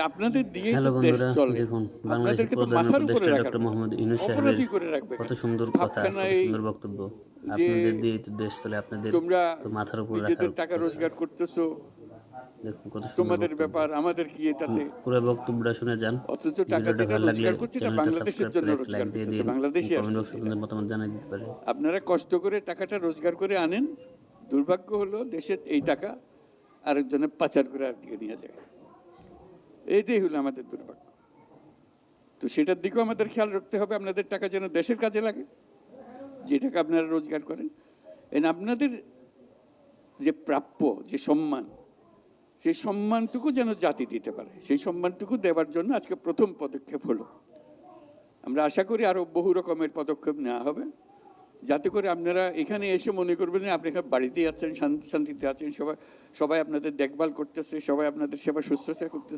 আপনাদের দিয়ে হ্যালো তো দেশ বন্ধুরা, চলে। দেখুন বাংলাদেশের আপনাদেরকে তো প্রধান মাথার উপরে উপদেষ্টা রাখার ডক্টর কথা, মোহাম্মদ ইউনূস সাহেবের অপরাধী করে রাখবে কত কেন? সুন্দর কথা, কত ভাবখানায় সুন্দর বক্তব্য। যে আপনাদের দিয়ে তো দেশ চলে, আপনাদের তোমরা তো মাথার উপর রাখার নিজেদের টাকা কথা। রোজগার করতেছো, দেখুন কত সুন্দর তোমাদের বক্তব্য। ব্যাপার, আমাদের কি এটাতে? পুরো বক্তব্যটা শুনে যান। অথচ টাকা ভিডিওটা যেটা ভালো লাগলে রোজগার করছে এটা চ্যানেলটা বাংলাদেশের সাবস্ক্রাইব জন্য করে একটা লাইক রোজগার দিয়ে করতেছে, দিন। বাংলাদেশে কমেন্ট আসছে বক্সে সেটা। আপনাদের মতামত জানিয়ে দিতে পারেন। আপনারা কষ্ট করে টাকাটা রোজগার করে আনেন, দুর্ভাগ্য হলো দেশের এই টাকা আরেকজনে পাচার করে আরেকদিকে নিয়ে যায়। এইটাই হলো আমাদের দুর্ভাগ্য। তো সেটার দিকেও আমাদের খেয়াল রাখতে হবে, আপনাদের টাকা যেন দেশের কাজে লাগে, যে টাকা আপনারা রোজগার করেন। আপনাদের যে প্রাপ্য যে সম্মান, সেই সম্মানটুকু যেন জাতি দিতে পারে, সেই সম্মানটুকু দেওয়ার জন্য আজকে প্রথম পদক্ষেপ হলো। আমরা আশা করি আরো বহু রকমের পদক্ষেপ নেওয়া হবে, যাতে করে আপনারা এখানে এসে মনে করবেন আপনি এখানে বাড়িতেই আছেন, শান্তিতে আছেন, সবাই আপনাদের দেখভাল করতেছে, সবাই আপনাদের সেবা শুশ্রূষা করতেছে।